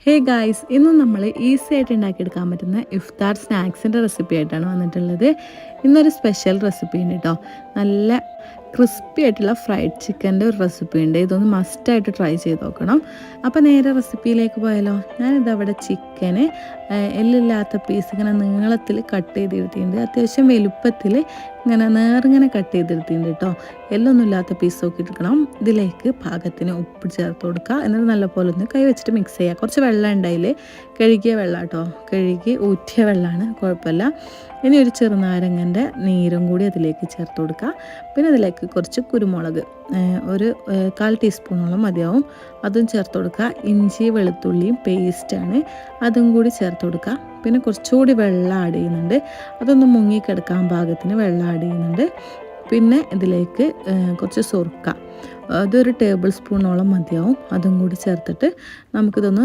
Hey guys, ഇന്ന് നമ്മൾ easy ആയിട്ട് ഉണ്ടാക്കിയെടുക്കാൻ പറ്റുന്ന ഇഫ്താർ സ്നാക്സിൻ്റെ റെസിപ്പി ആയിട്ടാണ് വന്നിട്ടുള്ളത്. ഇന്നൊരു സ്പെഷ്യൽ റെസിപ്പി ഉണ്ട് കേട്ടോ. നല്ല ക്രിസ്പി ആയിട്ടുള്ള ഫ്രൈഡ് ചിക്കൻ്റെ ഒരു റെസിപ്പി ഉണ്ട്. ഇതൊന്ന് മസ്റ്റായിട്ട് ട്രൈ ചെയ്ത് നോക്കണം. അപ്പോൾ നേരെ റെസിപ്പിയിലേക്ക് പോയാലോ. ഞാനിതവിടെ ചിക്കന് എല്ലില്ലാത്ത പീസ് ഇങ്ങനെ നീളത്തിൽ കട്ട് ചെയ്തെടുത്തിട്ടുണ്ട്. അത്യാവശ്യം വലുപ്പത്തിൽ ഇങ്ങനെ നേറിങ്ങനെ കട്ട് ചെയ്തെടുത്തിട്ടുണ്ട് കേട്ടോ. എല്ലൊന്നും ഇല്ലാത്ത പീസ് നോക്കിയെടുക്കണം. ഇതിലേക്ക് പാകത്തിന് ഉപ്പ് ചേർത്ത് കൊടുക്കുക. എന്നിട്ട് നല്ലപോലെ ഒന്ന് കൈ വെച്ചിട്ട് മിക്സ് ചെയ്യുക. കുറച്ച് വെള്ളം ഉണ്ടായിൽ കഴുകിയ വെള്ളം കേട്ടോ, കഴുകി ഊറ്റിയ വെള്ളമാണ്, കുഴപ്പമില്ല. ഇനി ഒരു ചെറുനാരങ്ങൻ്റെ നീരും കൂടി അതിലേക്ക് ചേർത്ത് കൊടുക്കുക. പിന്നെ അതിലേക്ക് കുറച്ച് കുരുമുളക്, ഒരു 1/4 ടീസ്പൂണോളം മതിയാവും, അതും ചേർത്ത് കൊടുക്കുക. ഇഞ്ചി വെളുത്തുള്ളിയും പേസ്റ്റാണ്, അതും കൂടി ചേർത്ത് കൊടുക്കുക. പിന്നെ കുറച്ചുകൂടി വെള്ളം ആഡ് ചെയ്യുന്നുണ്ട്, അതൊന്ന് മുങ്ങിക്കിടക്കാൻ പാകത്തിന് വെള്ളം ആഡ് ചെയ്യുന്നുണ്ട്. പിന്നെ ഇതിലേക്ക് കുറച്ച് സുർക്ക, അതൊരു ടേബിൾ സ്പൂണോളം മതിയാവും, അതും കൂടി ചേർത്തിട്ട് നമുക്കിതൊന്ന്